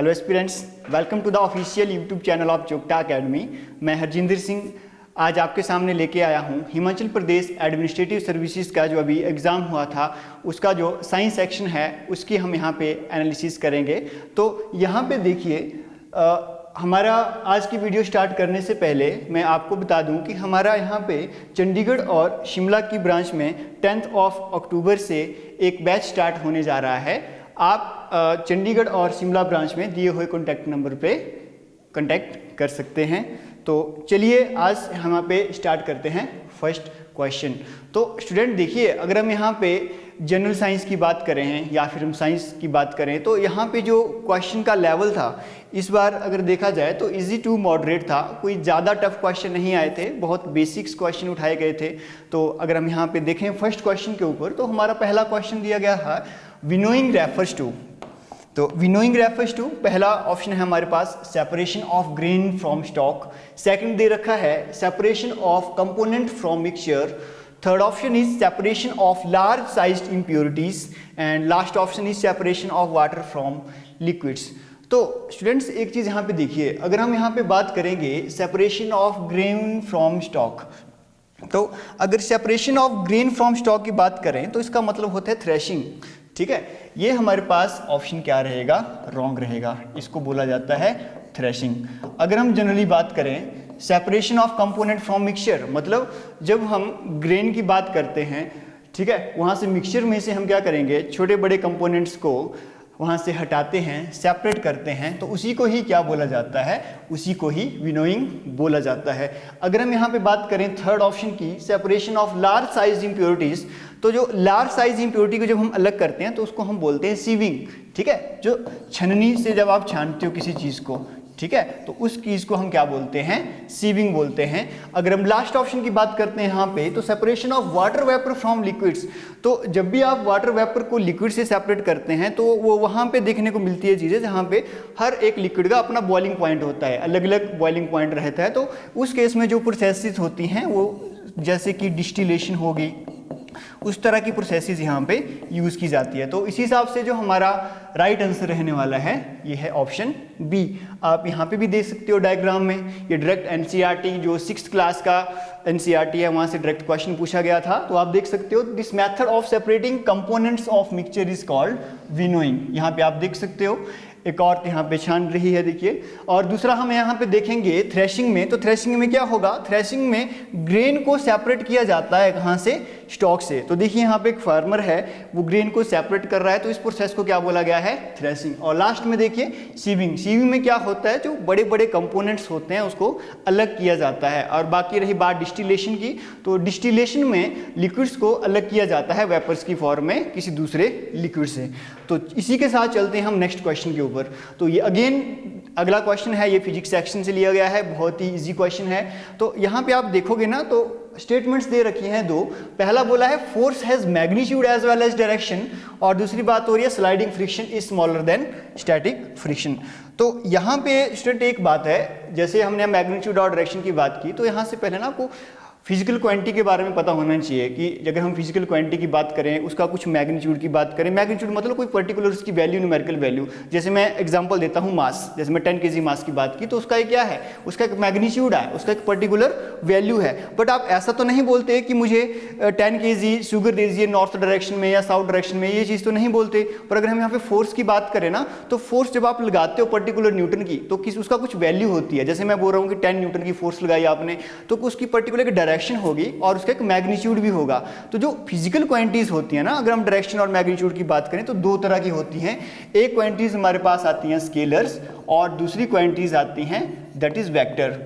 Hello aspirants, welcome to the official YouTube channel of Jogta academy. मैं हरजिंदर सिंह आज आपके सामने लेके आया हूँ हिमाचल प्रदेश एडमिनिस्ट्रेटिव सर्विसेज का जो अभी एग्ज़ाम हुआ था उसका जो साइंस सेक्शन है उसकी हम यहाँ पे एनालिसिस करेंगे। तो यहाँ पे देखिए हमारा आज की वीडियो स्टार्ट करने से पहले मैं आपको बता दूं कि हमारा यहाँ पे चंडीगढ़ और शिमला की ब्रांच में 10 अक्टूबर से एक बैच स्टार्ट होने जा रहा है। आप चंडीगढ़ और शिमला ब्रांच में दिए हुए कॉन्टैक्ट नंबर पे कॉन्टैक्ट कर सकते हैं। तो चलिए आज हम यहाँ पे स्टार्ट करते हैं फर्स्ट क्वेश्चन। तो स्टूडेंट देखिए, अगर हम यहाँ पे जनरल साइंस की बात करें हैं या फिर हम साइंस की बात करें तो यहाँ पे जो क्वेश्चन का लेवल था इस बार अगर देखा जाए तो इजी टू मॉडरेट था। कोई ज़्यादा टफ क्वेश्चन नहीं आए थे, बहुत बेसिक्स क्वेश्चन उठाए गए थे। तो अगर हम यहाँ पे देखें फर्स्ट क्वेश्चन के ऊपर तो हमारा पहला क्वेश्चन दिया गया है विनोइंग रेफर्स टू। तो विनोइंग रेफर्स टू पहला ऑप्शन है हमारे पास separation of grain from stock. Second दे रखा है separation of component from mixture. Third option is separation of large sized impurities and last option is separation of water from liquids. तो students एक चीज़ यहाँ पे देखिए, अगर हम यहाँ पे बात करेंगे separation of grain from stock, तो अगर separation of grain from stock की बात करें तो इसका मतलब होता है थ्रेशिंग। ठीक है, ये हमारे पास ऑप्शन क्या रहेगा, रॉन्ग रहेगा, इसको बोला जाता है थ्रेशिंग। अगर हम जनरली बात करें separation of component from mixture, मतलब जब हम ग्रेन की बात करते हैं, ठीक है, वहाँ से मिक्सचर में से हम क्या करेंगे, छोटे बड़े कंपोनेंट्स को वहाँ से हटाते हैं, सेपरेट करते हैं, तो उसी को ही क्या बोला जाता है, उसी को ही विनोइंग बोला जाता है। अगर हम यहाँ पे बात करें थर्ड ऑप्शन की separation of large size impurities, तो जो लार्ज साइज इम्प्योरिटी को जब हम अलग करते हैं तो उसको हम बोलते हैं सीविंग। ठीक है, जो छननी से जब आप छानते हो किसी चीज़ को, ठीक है, तो उस चीज़ को हम क्या बोलते हैं, सीविंग बोलते हैं। अगर हम लास्ट ऑप्शन की बात करते हैं यहाँ पे तो separation of water vapour from liquids, तो जब भी आप वाटर वेपर को लिक्विड से सेपरेट करते हैं तो वो वहाँ पे देखने को मिलती है चीज़ें जहाँ पे हर एक लिक्विड का अपना बॉइलिंग पॉइंट होता है, अलग अलग बॉइलिंग पॉइंट रहता है। तो उस केस में जो प्रोसेसेस होती हैं वो जैसे कि डिस्टिलेशन होगी, उस तरह की प्रोसेसेस यहाँ पे यूज़ की जाती है। तो इसी हिसाब से जो हमारा राइट आंसर रहने वाला है ये है ऑप्शन बी। आप यहाँ पे भी देख सकते हो डायग्राम में, ये डायरेक्ट एनसीईआरटी जो 6th क्लास का एनसीईआरटी है वहाँ से डायरेक्ट क्वेश्चन पूछा गया था। तो आप देख सकते हो this method of separating components of mixture is called winnowing. यहाँ पे आप देख सकते हो एक और यहाँ पे छान रही है, देखिए। और दूसरा हम यहाँ पे देखेंगे थ्रेशिंग में, तो थ्रेशिंग में क्या होगा, थ्रेशिंग में ग्रेन को सेपरेट किया जाता है कहाँ से, स्टॉक से। तो देखिए यहाँ पे एक फार्मर है वो ग्रेन को सेपरेट कर रहा है, तो इस प्रोसेस को क्या बोला गया है, थ्रेशिंग। और लास्ट में देखिए सीविंग। सीविंग में क्या होता है, जो बड़े बड़े कंपोनेंट्स होते हैं उसको अलग किया जाता है। और बाकी रही बात डिस्टिलेशन की, तो डिस्टिलेशन में लिक्विड्स को अलग किया जाता है वेपर्स की फॉर्म में किसी दूसरे लिक्विड से। तो इसी के साथ चलते हैं हम नेक्स्ट क्वेश्चन के ऊपर। तो ये अगेन अगला क्वेश्चन है, ये फिजिक्स सेक्शन से लिया गया है, बहुत ही इजी क्वेश्चन है। तो यहाँ पे आप देखोगे ना तो स्टेटमेंट्स दे रखी हैं दो। पहला बोला है force has magnitude as well as direction, और दूसरी बात हो रही है sliding friction is smaller than static friction. तो यहाँ पे स्टूडेंट एक बात है, जैसे हमने मैग्नीट्यूड और डायरेक्शन की बात की, तो यहाँ से पहले ना आपको फिजिकल क्वांटिटी के बारे में पता होना चाहिए कि अगर हम फिजिकल क्वांटिटी की बात करें, उसका कुछ मैग्नीट्यूड की बात करें, मैग्नीट्यूड मतलब कोई पर्टिकुलर उसकी वैल्यू, न्यूमेरिकल वैल्यू। जैसे मैं एग्जांपल देता हूँ मास, जैसे मैं 10 kg मास की बात की तो उसका एक क्या है, उसका एक मैग्नीट्यूड है, उसका एक पर्टिकुलर वैल्यू है। बट आप ऐसा तो नहीं बोलते कि मुझे 10 kg शुगर दे दीजिए नॉर्थ डायरेक्शन में या साउथ डायरेक्शन में, ये चीज़ तो नहीं बोलते। पर अगर हम यहाँ पे फोर्स की बात करें ना, तो फोर्स जब आप लगाते हो पर्टिकुलर न्यूटन की तो उसका कुछ वैल्यू होती है। जैसे मैं बोल रहा हूँ कि 10 न्यूटन की फोर्स लगाई आपने, तो उसकी पर्टिकुलर एक डायरेक्शन होगी और उसका एक मैग्नीट्यूड भी होगा। तो जो फिजिकल क्वांटिटीज होती है ना, अगर हम डायरेक्शन और मैग्नीट्यूड की बात करें तो दो तरह की होती हैं। एक क्वांटिटीज हमारे पास आती हैं स्केलर्स और दूसरी क्वांटिटीज आती हैं दैट इज वेक्टर।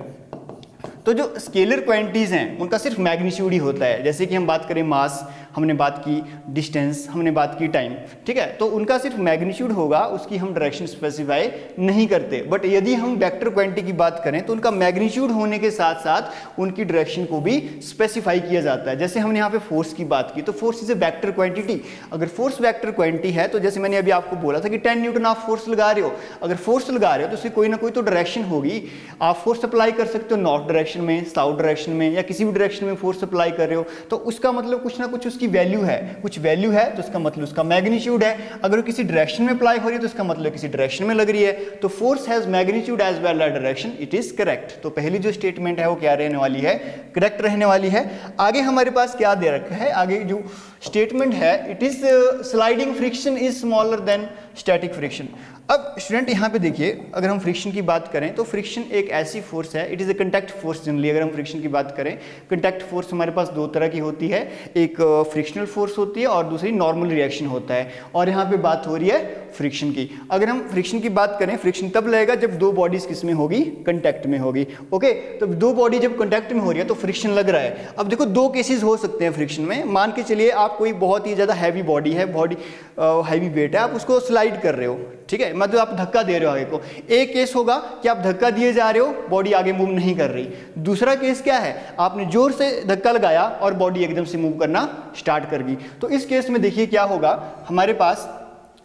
तो जो स्केलर क्वांटिटीज हैं उनका सिर्फ मैग्नीट्यूड ही होता है। जैसे कि हम बात करें मास, हमने बात की डिस्टेंस, हमने बात की टाइम, ठीक है, तो उनका सिर्फ मैग्नीट्यूड होगा, उसकी हम डायरेक्शन स्पेसिफाई नहीं करते। बट यदि हम वेक्टर क्वांटिटी की बात करें तो उनका मैग्नीट्यूड होने के साथ साथ उनकी डायरेक्शन को भी स्पेसिफाई किया जाता है। जैसे हमने यहाँ पे फोर्स की बात की, तो force is a vector quantity. अगर फोर्स वेक्टर क्वांटिटी है तो जैसे मैंने अभी आपको बोला था कि 10 न्यूटन आप फोर्स लगा रहे हो, अगर फोर्स लगा रहे हो तो उसकी कोई ना कोई तो डायरेक्शन होगी। आप फोर्स अप्लाई कर सकते हो नॉर्थ डायरेक्शन डायरेक्शन में, साउथ डायरेक्शन में या किसी भी डायरेक्शन में फोर्स अप्लाई कर रहे हो तो उसका मतलब कुछ ना कुछ उसकी वैल्यू है, कुछ वैल्यू है तो उसका मतलब उसका मैग्नीट्यूड है। अगर वो किसी डायरेक्शन में अप्लाई हो रही है तो उसका मतलब किसी डायरेक्शन में लग रही है, तो force has magnitude as well as direction, it is correct. तो पहली जो स्टेटमेंट है वो क्या रहने वाली है, करेक्ट रहने वाली है। आगे हमारे पास क्या दे रखा है, आगे जो स्टेटमेंट है it is sliding friction is smaller than static friction. अब स्टूडेंट यहाँ पे देखिए, अगर हम फ्रिक्शन की बात करें तो फ्रिक्शन एक ऐसी फोर्स है, it is a contact force. Generally अगर हम फ्रिक्शन की बात करें, कंटैक्ट फोर्स हमारे पास दो तरह की होती है, एक फ्रिक्शनल फोर्स होती है और दूसरी नॉर्मल रिएक्शन होता है। और यहाँ पे बात हो रही है फ्रिक्शन की। अगर हम फ्रिक्शन की बात करें, फ्रिक्शन तब लगेगा जब दो बॉडीज किस में होगी, कंटैक्ट में होगी। ओके, तो दो बॉडी जब कंटैक्ट में हो रही है तो फ्रिक्शन लग रहा है। अब देखो दो केसेस हो सकते हैं फ्रिक्शन में। मान के चलिए आप कोई बहुत ही ज़्यादा हैवी बॉडी है, बॉडी हैवी वेट है, आप उसको स्लाइड कर रहे हो, ठीक है, मतलब आप धक्का दे रहे हो आगे को। एक केस होगा कि आप धक्का दिए जा रहे हो, बॉडी आगे मूव नहीं कर रही। दूसरा केस क्या है, आपने जोर से धक्का लगाया और बॉडी एकदम से मूव करना स्टार्ट कर गई। तो इस केस में देखिए क्या होगा, हमारे पास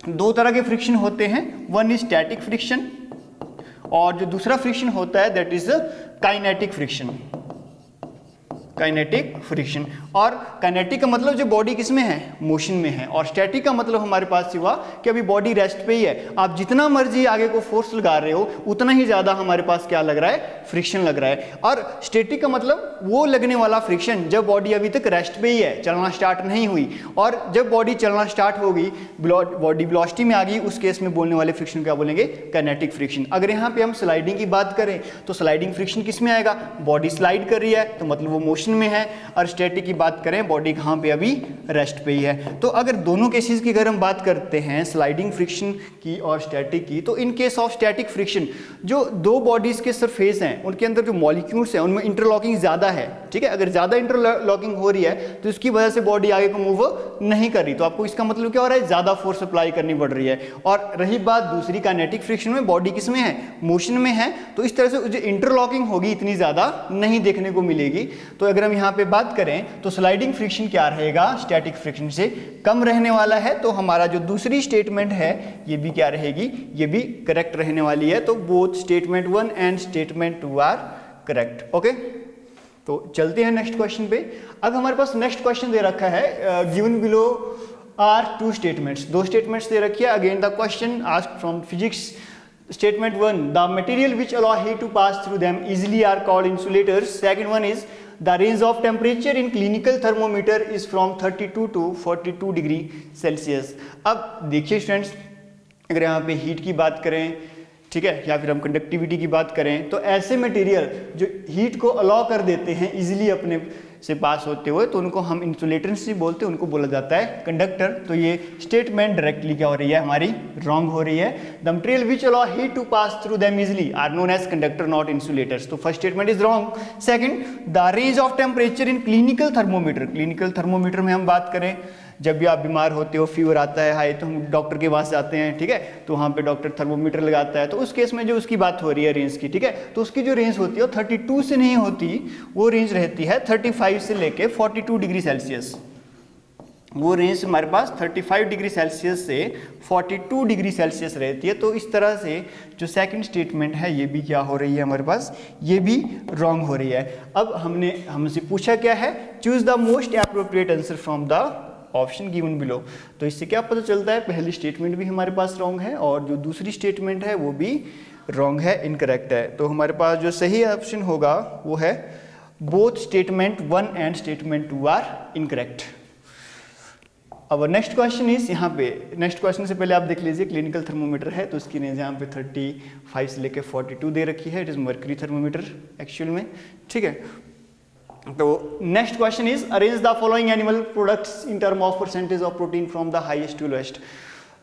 दो तरह के फ्रिक्शन होते हैं, वन इज स्टैटिक फ्रिक्शन और जो दूसरा फ्रिक्शन होता है that is kinetic friction. Kinetic friction, और काइनेटिक का मतलब जो बॉडी किसमें है, मोशन में है, और स्टैटिक का मतलब हमारे पास हुआ कि अभी बॉडी रेस्ट पे ही है। आप जितना मर्जी आगे को फोर्स लगा रहे हो उतना ही ज्यादा हमारे पास क्या लग रहा है, फ्रिक्शन लग रहा है। और स्टैटिक का मतलब वो लगने वाला फ्रिक्शन जब बॉडी अभी तक रेस्ट पे ही है, चलना स्टार्ट नहीं हुई, और जब बॉडी चलना स्टार्ट हो गई, बॉडी वेलोसिटी में आ गई, उस केस में बोलने वाले फ्रिक्शन क्या बोलेंगे, काइनेटिक फ्रिक्शन। अगर यहाँ पे हम स्लाइडिंग की बात करें तो स्लाइडिंग फ्रिक्शन किस में आएगा, बॉडी स्लाइड कर रही है तो मतलब वो मोशन में है, और स्टैटिक की बात करें बॉडी कहां पे, अभी रेस्ट पे ही है। तो अगर दोनों केसेस की अगर हम बात करते हैं स्लाइडिंग फ्रिक्शन की और स्टैटिक की, तो in case of static friction जो दो बॉडीज के सरफेस हैं उनके अंदर जो मॉलिक्यूल्स हैं उनमें इंटरलॉकिंग ज्यादा है, ठीक है। अगर ज्यादा इंटरलॉकिंग हो रही है तो इसकी वजह से बॉडी आगे को मूव नहीं कर रही, तो आपको इसका मतलब क्या हो रहा है, ज्यादा फोर्स अप्लाई करनी पड़ रही है। और रही बात दूसरी काइनेटिक फ्रिक्शन में, बॉडी किस में है, मोशन में है, तो इस तरह से जो इंटरलॉकिंग होगी इतनी ज्यादा नहीं देखने को मिलेगी। तो अगर हम यहाँ पे बात करें तो स्लाइडिंग फ्रिक्शन क्या रहेगा, स्टैटिक फ्रिक्शन से कम रहने वाला है। तो हमारा जो दूसरी स्टेटमेंट है ये भी क्या रहेगी, ये भी करेक्ट रहने वाली है। तो both statement 1 and statement 2 are correct. Okay, तो चलते हैं नेक्स्ट क्वेश्चन पे। अब हमारे पास नेक्स्ट क्वेश्चन दे रखा है, given below are two statements, दो स्टेटमेंट्स दे रखी है। Again the question asked from physics. Statement 1, the material which allow heat to pass through them easily are called insulators. Second one is the range of temperature in clinical thermometer is from 32 to 42 degree Celsius. अब देखिए students, अगर यहाँ पे heat की बात करें, ठीक है, या फिर हम कंडक्टिविटी की बात करें, तो ऐसे मटेरियल जो हीट को अलाउ कर देते हैं इजीली अपने से पास होते हुए, तो उनको हम इंसुलेटर्स ही बोलते हैं, उनको बोला जाता है कंडक्टर। तो ये स्टेटमेंट डायरेक्टली क्या हो रही है, हमारी रॉन्ग हो रही है। The material which allow heat to pass through them easily are known as conductor not insulators. तो first statement is wrong. Second, the range of temperature in clinical thermometer, clinical thermometer में हम बात करें, जब भी आप बीमार होते हो, फीवर आता है हाई, तो हम डॉक्टर के पास जाते हैं, ठीक है, तो वहाँ पे डॉक्टर थर्मोमीटर लगाता है। तो उस केस में जो उसकी बात हो रही है रेंज की, ठीक है, तो उसकी जो रेंज होती है वो 32 से नहीं होती, वो रेंज रहती है 35 से लेके 42 डिग्री सेल्सियस। वो रेंज हमारे पास 35 डिग्री सेल्सियस से 42 डिग्री सेल्सियस रहती है। तो इस तरह से जो सेकंड स्टेटमेंट है ये भी क्या हो रही है हमारे पास, ये भी रॉन्ग हो रही है। अब हमसे पूछा क्या है, choose the most appropriate answer from the option given below. तो इससे क्या पता चलता है, पहली स्टेटमेंट भी हमारे पास रॉन्ग है और जो दूसरी स्टेटमेंट है वो भी रॉन्ग है, इनकरेक्ट है। तो हमारे पास जो सही ऑप्शन होगा वो है both statement 1 and statement 2 are incorrect. अब नेक्स्ट क्वेश्चन इज, यहाँ पे नेक्स्ट क्वेश्चन से पहले आप देख लीजिए, क्लिनिकल थर्मोमीटर है तो उसकी रेंज यहाँ पे 35 से लेके 42 दे रखी है। It is mercury thermometer actual में, ठीक है। तो next question is, arrange the following animal products in term of percentage of protein from the highest to lowest.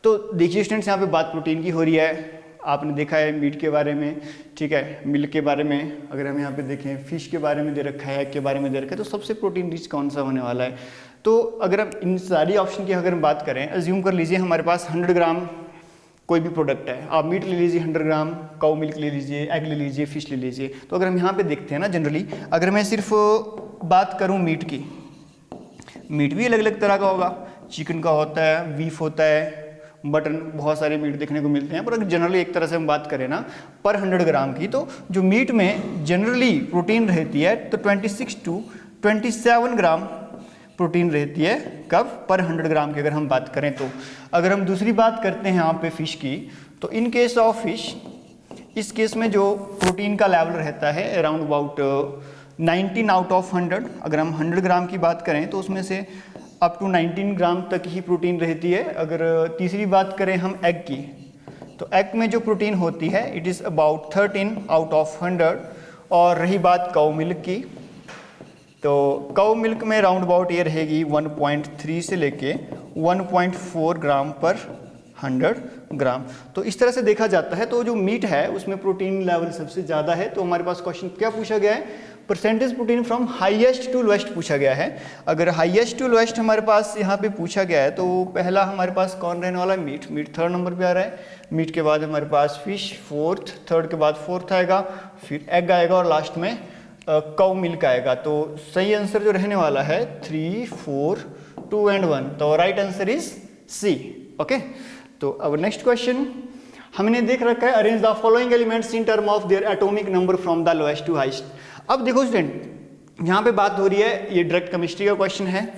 तो देखिए स्टूडेंट्स, यहाँ पे बात प्रोटीन की हो रही है। आपने देखा है मीट के बारे में, ठीक है, मिल्क के बारे में, अगर हम यहाँ पे देखें फिश के बारे में दे रखा है, एग के बारे में दे रखा है, तो सबसे प्रोटीन रिच कौन सा होने वाला है। तो अगर हम इन सारी ऑप्शन की अगर हम बात करें, अज्यूम कर लीजिए हमारे पास 100 ग्राम कोई भी प्रोडक्ट है, आप मीट ले लीजिए 100 ग्राम, काउ मिल्क ले लीजिए, एग ले लीजिए, फिश ले लीजिए। तो अगर हम यहाँ पे देखते हैं ना, जनरली अगर मैं सिर्फ बात करूँ मीट की, मीट भी अलग अलग तरह का होगा, चिकन का होता है, बीफ होता है, मटन, बहुत सारे मीट देखने को मिलते हैं। पर अगर जनरली एक तरह से हम बात करें ना पर 100 ग्राम की, तो जो मीट में जनरली प्रोटीन रहती है तो 26 to 27 ग्राम प्रोटीन रहती है। कब? पर 100 ग्राम की अगर हम बात करें तो। अगर हम दूसरी बात करते हैं यहाँ पे फिश की, तो इन केस ऑफ फिश, इस केस में जो प्रोटीन का लेवल रहता है अराउंड अबाउट 19 आउट ऑफ 100। अगर हम 100 ग्राम की बात करें तो उसमें से अप टू 19 ग्राम तक ही प्रोटीन रहती है। अगर तीसरी बात करें हम एग की, तो एग में जो प्रोटीन होती है it is about 13 out of 100। और रही बात काऊ मिल्क की, तो काऊ मिल्क में राउंड अबाउट ये रहेगी 1.3 से लेके 1.4 ग्राम पर 100 ग्राम। तो इस तरह से देखा जाता है। तो जो मीट है उसमें प्रोटीन लेवल सबसे ज़्यादा है। तो हमारे पास क्वेश्चन क्या पूछा गया है? Percentage protein from highest to lowest पूछा गया है। अगर हाईएस्ट टू लोएस्ट हमारे पास यहाँ पे पूछा गया है, तो पहला हमारे पास कौन रहने वाला है? मीट। मीट 3rd नंबर पे आ रहा है। मीट के बाद हमारे पास फिश 4th, 3rd के बाद 4th आएगा, फिर एग आएगा और लास्ट में काऊ मिल्क आएगा। तो सही आंसर जो रहने वाला है 3, 4, 2 एंड 1। तो right answer is C. Okay, तो अब नेक्स्ट क्वेश्चन हमने देख रखा है, arrange the following elements in term of their atomic number from the lowest to highest. अब देखो स्टूडेंट, यहाँ पे बात हो रही है, ये डायरेक्ट केमिस्ट्री का क्वेश्चन है,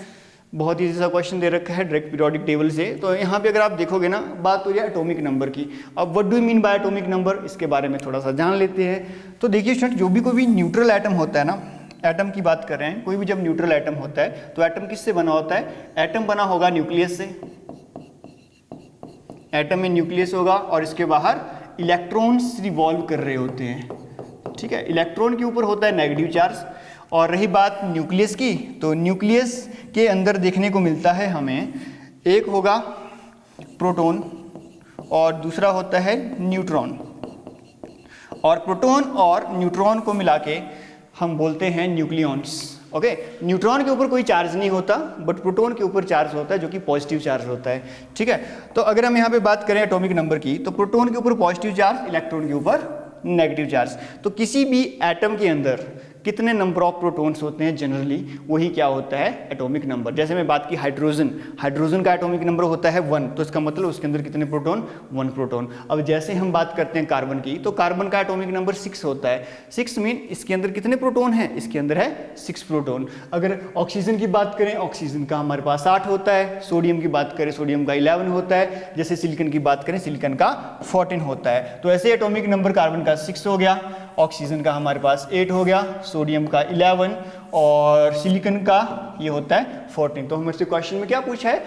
बहुत ईजी सा क्वेश्चन दे रखा है डायरेक्ट पीरियोडिक टेबल से। तो यहाँ पे अगर आप देखोगे ना, बात हो रही है एटॉमिक नंबर की। अब what do you mean by atomic number, इसके बारे में थोड़ा सा जान लेते हैं। तो देखिए स्टूडेंट, जो भी कोई भी न्यूट्रल एटम होता है ना, एटम की बात कर रहे हैं, कोई भी जब न्यूट्रल एटम होता है तो एटम किससे बना होता है? एटम बना होगा न्यूक्लियस से। एटम में न्यूक्लियस होगा और इसके बाहर इलेक्ट्रॉन्स रिवॉल्व कर रहे होते हैं, ठीक है। इलेक्ट्रॉन के ऊपर होता है नेगेटिव चार्ज। और रही बात न्यूक्लियस की, तो न्यूक्लियस के अंदर देखने को मिलता है हमें, एक होगा प्रोटॉन और दूसरा होता है न्यूट्रॉन। और प्रोटॉन और न्यूट्रॉन को मिला के हम बोलते हैं न्यूक्लियॉन्स। ओके, न्यूट्रॉन के ऊपर कोई चार्ज नहीं होता, बट प्रोटॉन के ऊपर चार्ज होता है जो कि पॉजिटिव चार्ज होता है, ठीक है। तो अगर हम यहाँ पे बात करें एटॉमिक नंबर की, तो प्रोटॉन के ऊपर पॉजिटिव चार्ज, इलेक्ट्रॉन के ऊपर नेगेटिव चार्ज। तो किसी भी एटम के अंदर कितने नंबर ऑफ प्रोटॉन्स होते हैं जनरली, वही क्या होता है? Atomic number. जैसे मैं बात की हाइड्रोजन, हाइड्रोजन का एटॉमिक नंबर होता है 1, तो इसका मतलब उसके अंदर कितने प्रोटॉन? 1 प्रोटॉन। अब जैसे हम बात करते हैं कार्बन की, तो कार्बन का एटॉमिक नंबर 6 होता है। 6 मीन इसके अंदर कितने प्रोटॉन है? इसके अंदर है 6 प्रोटॉन। अगर ऑक्सीजन की बात करें, ऑक्सीजन का हमारे पास 8 होता है। सोडियम की बात करें, सोडियम का 11 होता है। जैसे सिलिकॉन की बात करें, सिलिकॉन का 14 होता है। तो ऐसे एटॉमिक नंबर कार्बन का 6 हो गया, ऑक्सीजन का हमारे पास 8 हो गया, सोडियम का 11 और सिलिकॉन का ये होता है 14। तो हमारे से क्वेश्चन में क्या पूछा है?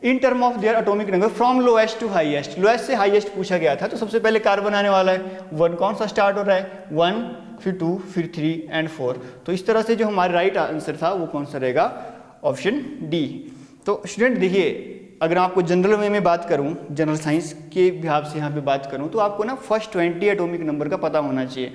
In term of their atomic number from lowest to highest. Lowest से हाईएस्ट पूछा गया था, तो सबसे पहले कार्बन आने वाला है। 1 कौन सा स्टार्ट हो रहा है? 1, फिर 2, फिर 3 एंड 4। तो इस तरह से जो हमारा राइट आंसर था वो कौन सा रहेगा? Option D. तो स्टूडेंट देखिए, अगर आपको जनरल वे में बात करूं, जनरल साइंस के हिसाब से यहाँ पे बात करूं, तो आपको ना फर्स्ट 20 एटॉमिक नंबर का पता होना चाहिए।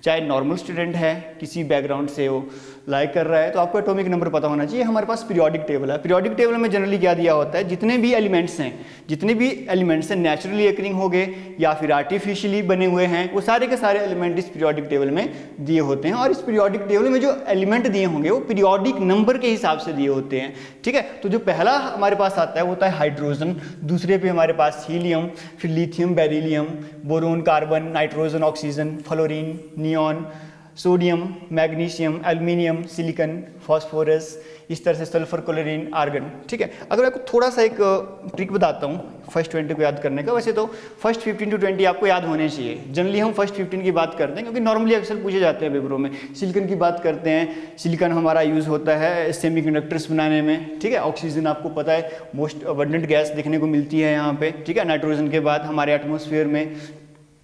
चाहे नॉर्मल स्टूडेंट है, किसी बैकग्राउंड से वो लाइक कर रहा है, तो आपको एटॉमिक नंबर पता होना चाहिए। हमारे पास पीरियोडिक टेबल है। पीरियोडिक टेबल में जनरली क्या दिया होता है? जितने भी एलिमेंट्स हैं नेचुरली एकरिंग हो गए या फिर आर्टिफिशियली बने हुए हैं, वो सारे के सारे एलिमेंट इस पीरियोडिक टेबल में दिए होते हैं। और इस पीरियोडिक टेबल में जो एलिमेंट दिए होंगे वो पीरियोडिक नंबर के हिसाब से दिए होते हैं, ठीक है। तो जो पहला हमारे पास आता है वो होता है हाइड्रोजन, दूसरे पे हमारे पास हीलियम, फिर lithium, beryllium, boron, carbon, nitrogen, oxygen, fluorine, neon, sodium, magnesium, aluminium, silicon, phosphorus, इस तरह से सल्फर, क्लोरीन, आर्गन, ठीक है। अगर आपको थोड़ा सा एक ट्रिक बताता हूँ फर्स्ट 20 को याद करने का। वैसे तो फर्स्ट 15 to 20 आपको याद होने चाहिए। जनरली हम फर्स्ट 15 की बात करते हैं क्योंकि नॉर्मली अक्सर पूछे जाते हैं पेपरों में। सिलिकॉन की बात करते हैं, सिलिकॉन हमारा यूज़ होता है सेमीकंडक्टर्स बनाने में, ठीक है। ऑक्सीजन आपको पता है मोस्ट अबंडेंट गैस देखने को मिलती है यहाँ पे, ठीक है, नाइट्रोजन के बाद हमारे एटमॉस्फेयर में।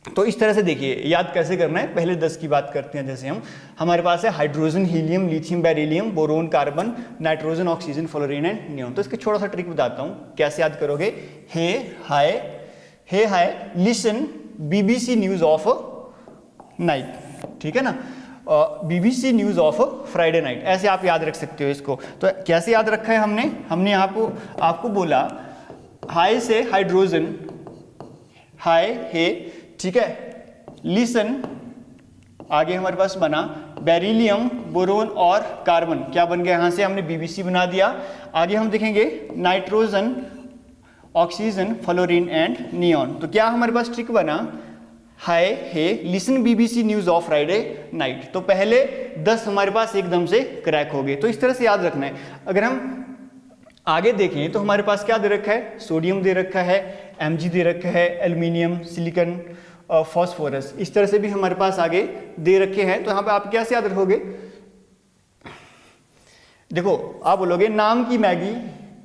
तो इस तरह से देखिए याद कैसे करना है। पहले 10 की बात करते हैं। जैसे हमारे पास है hydrogen, helium, lithium, beryllium, boron, carbon, nitrogen, oxygen, fluorine and neon. तो इसका छोटा सा ट्रिक बताता हूँ, कैसे याद करोगे। Hey hi listen BBC news of night, ठीक है ना, BBC news of Friday night, ऐसे आप याद रख सकते हो इसको। तो कैसे याद रखा है हमने आपको बोला हाय से हाइड्रोजन, हाय हे, ठीक है, लिसन, आगे हमारे पास बना बेरिलियम, बोरोन और कार्बन, क्या बन गया यहाँ से हमने BBC बना दिया। आगे हम देखेंगे nitrogen, oxygen, fluorine and neon. तो क्या हमारे पास ट्रिक बना, hi hey listen BBC news of Friday night. तो पहले 10 हमारे पास एकदम से क्रैक हो गए। तो इस तरह से याद रखना है। अगर हम आगे देखें तो हमारे पास क्या दे रखा है, सोडियम दे रखा है, Mg दे रखा है, एल्यूमिनियम, सिलिकॉन, फॉस्फोरस, इस तरह से भी हमारे पास आगे दे रखे हैं। तो यहाँ पे आप कैसे याद रखोगे, देखो आप बोलोगे नाम की मैगी,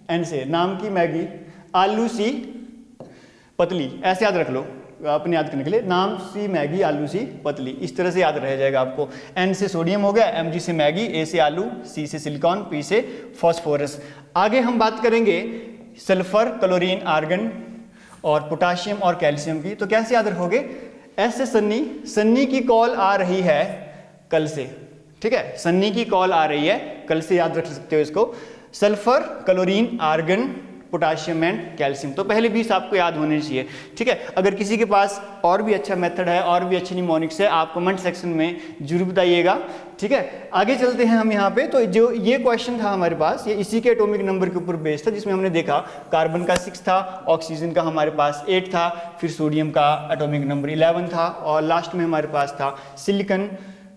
एन से नाम की मैगी, आलू सी पतली, ऐसे याद रख लो अपने याद करने के लिए, नाम सी मैगी आलू सी पतली, इस तरह से याद रह जाएगा आपको। एन से सोडियम हो गया, Mg से मैगी, ए से आलू, सी से सिलिकॉन, पी से फॉस्फोरस। आगे हम बात करेंगे सल्फर, क्लोरीन, आर्गन और पोटाशियम और कैल्शियम की। तो कैसे याद रखोगे, एस से सन्नी, सन्नी की कॉल आ रही है कल से, ठीक है, सन्नी की कॉल आ रही है कल से, याद रख सकते हो इसको। Sulphur, chlorine, argon, potassium and calcium. तो पहले 20 आपको याद होने चाहिए, ठीक है। अगर किसी के पास और भी अच्छा मेथड है और भी अच्छी निमोनिक्स है, आप कमेंट सेक्शन में जरूर बताइएगा, ठीक है। आगे चलते हैं हम यहाँ पे। तो जो ये क्वेश्चन था हमारे पास, ये इसी के एटॉमिक नंबर के ऊपर बेस्ड था, जिसमें हमने देखा कार्बन का 6 था, ऑक्सीजन का हमारे पास 8 था, फिर सोडियम का एटॉमिक नंबर 11 था और लास्ट में हमारे पास था सिलिकॉन।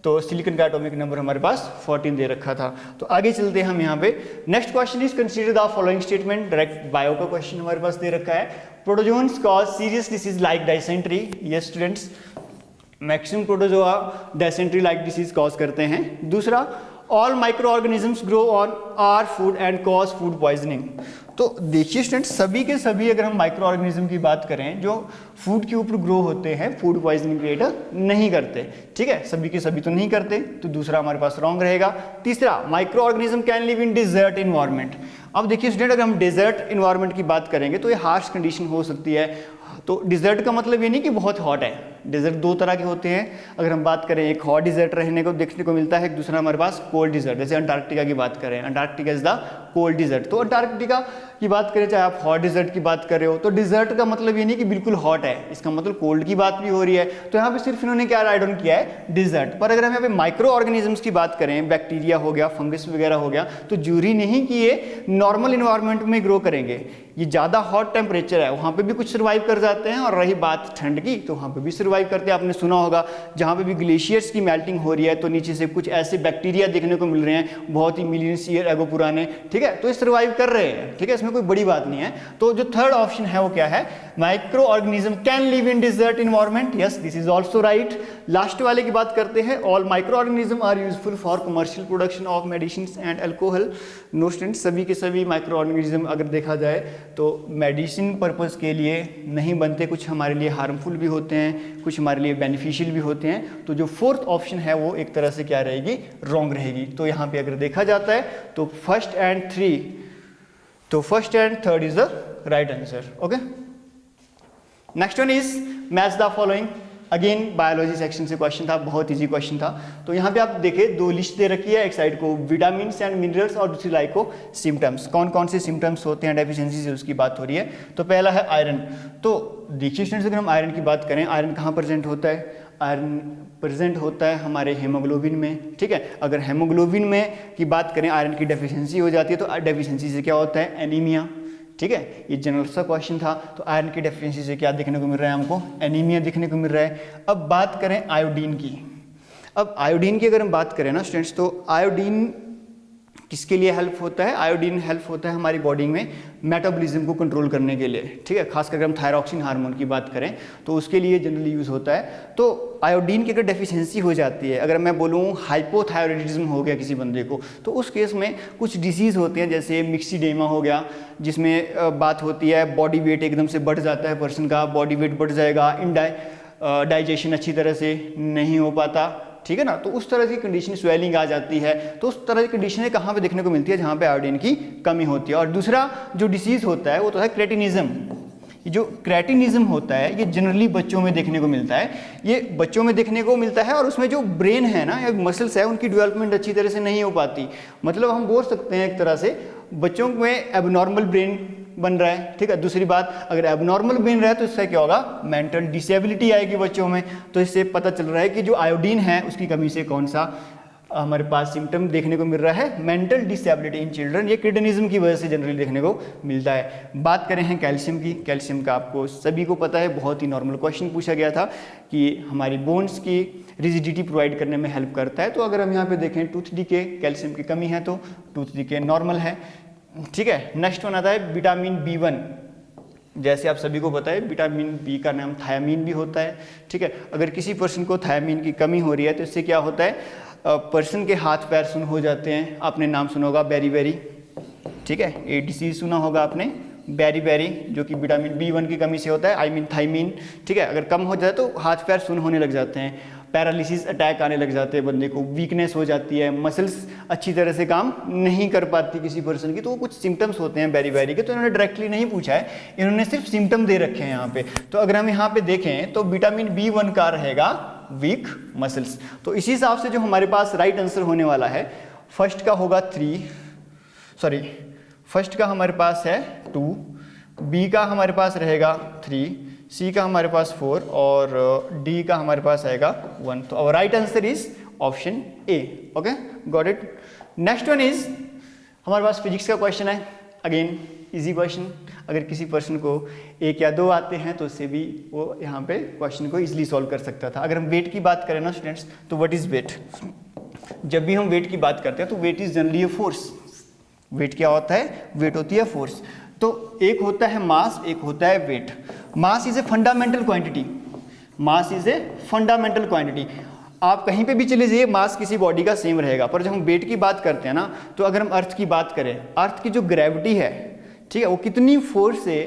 तो सिलिकॉन का एटॉमिक नंबर हमारे पास 14 दे रखा था। तो आगे चलते हैं हम यहाँ पे। Next question is consider the following statement, direct bio का क्वेश्चन हमारे पास दे रखा है। Protozoans cause serious disease like dysentery. Yes students, maximum protozoa dysentery like disease cause करते हैं। दूसरा, all micro organisms grow on our food and cause food poisoning. तो देखिए स्टूडेंट्स, सभी के सभी अगर हम माइक्रो ऑर्गेनिज्म की बात करें जो फूड के ऊपर ग्रो होते हैं, फूड पॉइजनिंग क्रिएट नहीं करते, ठीक है, सभी के सभी तो नहीं करते, तो दूसरा हमारे पास रॉन्ग रहेगा। तीसरा, micro organism can live in desert environment. अब देखिए स्टूडेंट, अगर हम डिजर्ट इन्वायरमेंट की बात करेंगे तो ये हार्श कंडीशन हो सकती है। तो डिजर्ट का मतलब ये नहीं कि बहुत हॉट है, डिजर्ट दो तरह के होते हैं। अगर हम बात करें, एक हॉट डिजर्ट रहने को देखने को मिलता है, एक दूसरा हमारे पास कोल्ड डिजर्ट। जैसे अंटार्कटिका की बात करें, Antarctica is the cold desert. तो अंटार्कटिका की बात करें, चाहे आप हॉट डिजर्ट की बात कर रहे हो, तो डिजर्ट का मतलब ये नहीं कि बिल्कुल हॉट है, इसका मतलब कोल्ड की बात भी हो रही है। तो यहाँ पे सिर्फ इन्होंने क्या राइट ऑन किया है, डिजर्ट। पर अगर हम यहाँ पे माइक्रो ऑर्गेनिजम्स की बात करें, बैक्टीरिया हो गया, फंगस वगैरह हो गया, तो जरूरी नहीं कि ये नॉर्मल इन्वायरमेंट में ग्रो करेंगे। ये ज़्यादा हॉट टेम्परेचर है, वहाँ पे भी कुछ सर्वाइव कर जाते हैं। और रही बात ठंड की, तो वहाँ पे भी सर्वाइव करते हैं। आपने सुना होगा, जहाँ पे भी ग्लेशियर्स की मेल्टिंग हो रही है, तो नीचे से कुछ ऐसे बैक्टीरिया देखने को मिल रहे हैं बहुत ही मिलियंस ईयर एगो पुराने, ठीक है, तो ये सर्वाइव कर रहे हैं, ठीक है, इसमें कोई बड़ी बात नहीं है। तो जो थर्ड ऑप्शन है वो क्या है, micro organism can live in desert environment. Yes, this is also right. Last वाले की बात करते हैं, all micro organism are useful for commercial production of medicine and alcohol. No students, सभी के सभी माइक्रो ऑर्गेनिज्म अगर देखा जाए तो मेडिसिन पर्पस के लिए नहीं बनते, कुछ हमारे लिए हार्मफुल भी होते हैं, कुछ हमारे लिए बेनिफिशियल भी होते हैं। तो जो फोर्थ ऑप्शन है वो एक तरह से क्या रहेगी, रॉन्ग रहेगी। तो यहाँ पे अगर देखा जाता है तो first and third is the right answer. Okay, next one is match the following. Again biology section से क्वेश्चन था, बहुत इजी क्वेश्चन था। तो यहाँ पे आप देखें, दो लिस्ट दे रखी है, एक साइड को विटामिन एंड मिनरल्स और दूसरी लाइक को सिम्टम्स। कौन कौन से सिम्टम्स होते हैं डेफिशिएंसी से, उसकी बात हो रही है। तो पहला है आयरन। तो देखिए स्टूडेंट्स, अगर हम आयरन की बात करें, आयरन कहाँ प्रेजेंट होता है, आयरन प्रेजेंट होता है हमारे हेमोग्लोबिन में, ठीक है। अगर हेमोग्लोबिन में की बात करें, आयरन की डेफिशिएंसी हो जाती है, तो डेफिशिएंसी से क्या होता है, एनीमिया, ठीक है। ये जनरल सा क्वेश्चन था। तो आयरन की डेफिशिएंसी से क्या देखने को मिल रहा है हमको, एनीमिया देखने को मिल रहा है। अब बात करें आयोडीन की। अब आयोडीन की अगर हम बात करें ना स्टूडेंट्स, तो आयोडीन किसके लिए हेल्प होता है, आयोडीन हेल्प होता है हमारी बॉडी में मेटाबॉलिज्म को कंट्रोल करने के लिए, ठीक है। खासकर अगर हम थायरॉक्सिन हार्मोन की बात करें तो उसके लिए जनरली यूज़ होता है। तो आयोडीन की अगर डेफिशिएंसी हो जाती है, अगर मैं बोलूँ हाइपोथायरॉयडिज्म हो गया किसी बंदे को, तो उस केस में कुछ डिसीज़ होते हैं, जैसे मिक्सीडेमा हो गया, जिसमें बात होती है बॉडी वेट एकदम से बढ़ जाता है पर्सन का, बॉडी वेट बढ़ जाएगा, डाइजेशन अच्छी तरह से नहीं हो पाता, ठीक है ना। तो उस तरह की कंडीशन, स्वेलिंग आ जाती है। तो उस तरह की कंडीशनें कहाँ पे देखने को मिलती है, जहाँ पे आयोडीन की कमी होती है। और दूसरा जो डिसीज़ होता है वो तो है क्रेटिनिज्म। जो क्रेटिनिज्म होता है ये जनरली बच्चों में देखने को मिलता है, ये बच्चों में देखने को मिलता है। और उसमें जो ब्रेन है ना या मसल्स है, उनकी डेवलपमेंट अच्छी तरह से नहीं हो पाती। मतलब हम बोल सकते हैं एक तरह से बच्चों में एबनॉर्मल ब्रेन बन रहा है, ठीक है। दूसरी बात, अगर एबनॉर्मल ब्रेन रहा है तो इससे क्या होगा, मेंटल डिसेबिलिटी आएगी बच्चों में। तो इससे पता चल रहा है कि जो आयोडीन है उसकी कमी से कौन सा हमारे पास सिम्टम देखने को मिल रहा है मेंटल डिसेबिलिटी इन चिल्ड्रन, ये क्रिटिनिज्म की वजह से जनरली देखने को मिलता है। बात करें हैं कैल्शियम की, कैल्शियम का आपको सभी को पता है, बहुत ही नॉर्मल क्वेश्चन पूछा गया था कि हमारी बोन्स की रिजिडिटी प्रोवाइड करने में हेल्प करता है। तो अगर हम यहाँ पे देखें टूथ डीके, कैल्शियम की कमी है तो टूथ डीके नॉर्मल है, ठीक है। नेक्स्ट वन आता है विटामिन B1। जैसे आप सभी को पता है विटामिन बी का नाम थायामीन भी होता है, ठीक है। अगर किसी पर्सन को थायामीन की कमी हो रही है तो इससे क्या होता है, पर्सन के हाथ पैर सुन्न हो जाते हैं। आपने नाम सुना होगा बेरी, ठीक है, ये डिसीज सुना होगा आपने बेरी, जो कि विटामिन B1 की कमी से होता है, आई मीन थायमीन, ठीक है। अगर कम हो जाए तो हाथ पैर सुन्न होने लग जाते हैं, पैरालिसिस अटैक आने लग जाते हैं बंदे को, वीकनेस हो जाती है, मसल्स अच्छी तरह से काम नहीं कर पाती किसी पर्सन की। तो वो कुछ सिम्टम्स होते हैं बेरी के, तो इन्होंने डायरेक्टली नहीं पूछा है, इन्होंने सिर्फ सिम्टम दे रखे हैं यहाँ पे। तो अगर हम यहाँ पे देखें तो विटामिन B1 का रहेगा वीक मसल्स। तो इसी हिसाब से जो हमारे पास राइट आंसर होने वाला है, फर्स्ट का होगा 3, फर्स्ट का हमारे पास है 2, बी का हमारे पास रहेगा 3, सी का हमारे पास 4 और डी का हमारे पास आएगा 1। तो our right answer is option A. Okay, got it. Next one is हमारे पास फिजिक्स का क्वेश्चन है, अगेन इजी क्वेश्चन। अगर किसी पर्सन को 1 या 2 आते हैं तो उससे भी वो यहाँ पे क्वेश्चन को इजीली सॉल्व कर सकता था। अगर हम वेट की बात करें ना स्टूडेंट्स, तो व्हाट इज वेट? जब भी हम वेट की बात करते हैं तो weight is generally a force. Weight क्या होता है? वेट होती है फोर्स। तो एक होता है मास, एक होता है weight. Mass is a fundamental quantity, mass is a fundamental quantity. आप कहीं पे भी चले जाइए, मास किसी बॉडी का सेम रहेगा। पर जब हम वेट की बात करते हैं ना, तो अगर हम अर्थ की बात करें, अर्थ की जो ग्रेविटी है, ठीक है, वो कितनी फोर्स से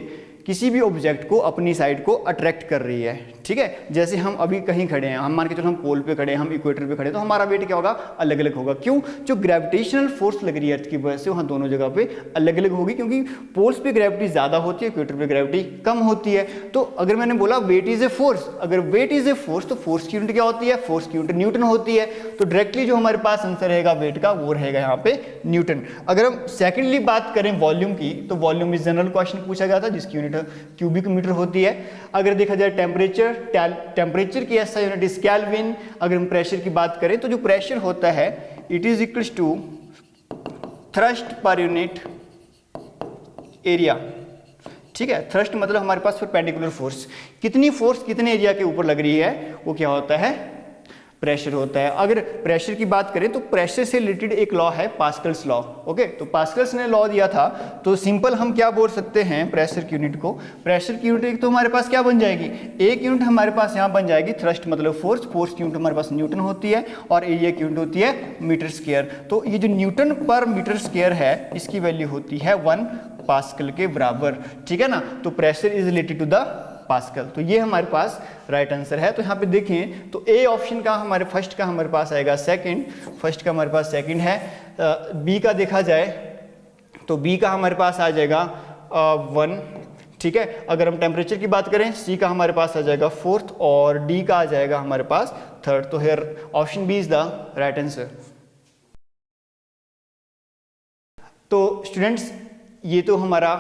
किसी भी ऑब्जेक्ट को अपनी साइड को अट्रैक्ट कर रही है, ठीक है। जैसे हम अभी कहीं खड़े हैं, हम मान के चलो हम पोल पे खड़े हैं, हम इक्वेटर पे खड़े हैं, तो हमारा वेट क्या होगा? अलग अलग होगा। क्यों? जो ग्रेविटेशनल फोर्स लग रही है अर्थ की वजह से, वहाँ दोनों जगह पे अलग अलग होगी, क्योंकि पोल्स पे ग्रेविटी ज़्यादा होती है, इक्वेटर पे ग्रेविटी कम होती है। तो अगर मैंने बोला वेट इज ए फोर्स, अगर वेट इज ए फोर्स तो फोर्स की यूनिट क्या होती है? फोर्स की यूनिट न्यूटन होती है। तो डायरेक्टली जो हमारे पास आंसर रहेगा वेट का, वो रहेगा यहाँ पे न्यूटन। अगर हम सेकेंडली बात करें वॉल्यूम की, तो वॉल्यूम इज जनरल क्वेश्चन पूछा गया था, जिसकी यूनिट क्यूबिक मीटर होती है। अगर देखा जाए टेम्परेचर की ऐसा यूनिट इज केल्विन। अगर हम प्रेशर की बात करें तो जो प्रेशर होता है it is equals to thrust per unit area, ठीक है। थ्रस्ट मतलब हमारे पास परपेंडिकुलर फोर्स, कितनी फोर्स कितने एरिया के ऊपर लग रही है, वो क्या होता है? प्रेशर होता है। अगर प्रेशर की बात करें तो प्रेशर से रिलेटेड एक लॉ है पास्कल्स लॉ। ओके, तो पास्कल्स ने लॉ दिया था, तो सिंपल हम क्या बोल सकते हैं प्रेशर की यूनिट को? प्रेशर की यूनिट एक तो हमारे पास क्या बन जाएगी? एक यूनिट हमारे पास यहाँ बन जाएगी थ्रस्ट मतलब फोर्स, फोर्स की यूनिट हमारे पास न्यूटन होती है, और एरिया की यूनिट होती है मीटर स्क्वायर। तो ये जो न्यूटन पर मीटर स्क्वायर है, इसकी वैल्यू होती है 1 पास्कल के बराबर, ठीक है ना। तो pressure is related to the pascal. तो ये हमारे पास राइट आंसर है। तो यहाँ पे देखें तो ए ऑप्शन का हमारे फर्स्ट का हमारे पास आएगा सेकंड, फर्स्ट का हमारे पास सेकंड है। बी का देखा जाए तो बी का हमारे पास आ जाएगा 1, ठीक है। अगर हम टेम्परेचर की बात करें, सी का हमारे पास आ जाएगा 4th और डी का आ जाएगा हमारे पास 3rd। तो here option B is the right answer. तो स्टूडेंट्स, ये तो हमारा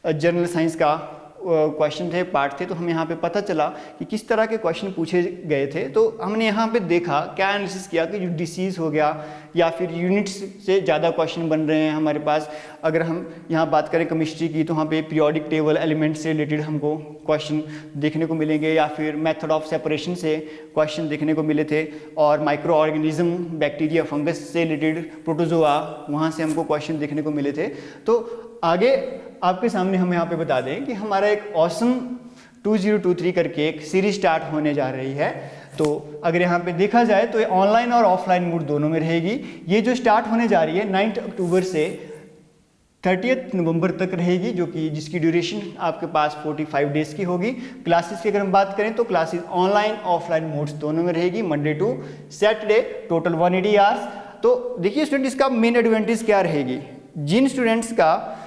जनरल साइंस का क्वेश्चन थे, पार्ट थे। तो हमें यहाँ पे पता चला कि किस तरह के क्वेश्चन पूछे गए थे। तो हमने यहाँ पे देखा, क्या एनालिसिस किया कि जो डिसीज़ हो गया या फिर यूनिट्स से ज़्यादा क्वेश्चन बन रहे हैं हमारे पास। अगर हम यहाँ बात करें केमिस्ट्री की, तो वहाँ पे पीरियोडिक टेबल एलिमेंट से रिलेटेड हमको क्वेश्चन देखने को मिलेंगे, या फिर मेथड ऑफ सेपरेशन से क्वेश्चन देखने को मिले थे, और माइक्रो ऑर्गेनिज्म बैक्टीरिया फंगस से रिलेटेड प्रोटोजोआ, वहाँ से हमको क्वेश्चन देखने को मिले थे। तो आगे आपके सामने हम यहाँ पे बता दें कि हमारा एक ऑसम 2023 करके एक सीरीज स्टार्ट होने जा रही है। तो अगर यहाँ पे देखा जाए तो ये ऑनलाइन और ऑफलाइन मोड दोनों में रहेगी। ये जो स्टार्ट होने जा रही है 9 अक्टूबर से 30 नवंबर तक रहेगी, जो कि जिसकी ड्यूरेशन आपके पास 45 डेज की होगी। क्लासेस की अगर हम बात करें तो क्लासेस ऑनलाइन ऑफलाइन मोड्स दोनों में रहेगी, Monday to Saturday, total 180 hours. तो देखिए स्टूडेंट, इसका मेन एडवांटेज क्या रहेगी? जिन स्टूडेंट्स का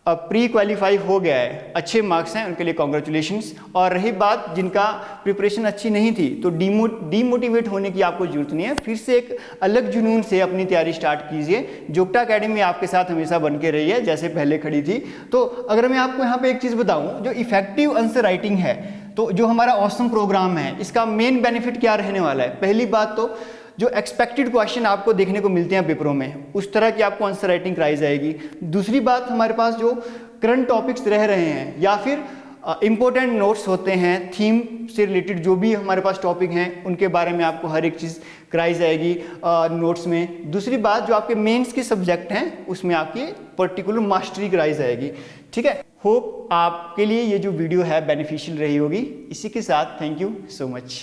प्री क्वालिफाई हो गया है, अच्छे मार्क्स हैं, उनके लिए कॉन्ग्रेचुलेशंस। और रही बात जिनका प्रिपरेशन अच्छी नहीं थी, तो डीमोटिवेट होने की आपको जरूरत नहीं है। फिर से एक अलग जुनून से अपनी तैयारी स्टार्ट कीजिए। जोग्टा अकेडमी आपके साथ हमेशा बन के रही है, जैसे पहले खड़ी थी। तो अगर मैं आपको यहाँ पे एक चीज़ बताऊँ, जो इफेक्टिव आंसर राइटिंग है, तो जो हमारा ऑसम प्रोग्राम है, इसका मेन बेनिफिट क्या रहने वाला है? पहली बात तो जो एक्सपेक्टेड क्वेश्चन आपको देखने को मिलते हैं पेपरों में, उस तरह की आपको आंसर राइटिंग कराई जाएगी। दूसरी बात, हमारे पास जो करंट टॉपिक्स रह रहे हैं या फिर इम्पोर्टेंट नोट्स होते हैं, थीम से रिलेटेड जो भी हमारे पास टॉपिक हैं उनके बारे में आपको हर एक चीज़ कराई जाएगी नोट्स में। दूसरी बात, जो आपके मेंस के सब्जेक्ट हैं उसमें आपकी पर्टिकुलर मास्टरी कराई जाएगी। ठीक है, होप आपके लिए ये जो वीडियो है बेनिफिशियल रही होगी। इसी के साथ थैंक यू सो मच।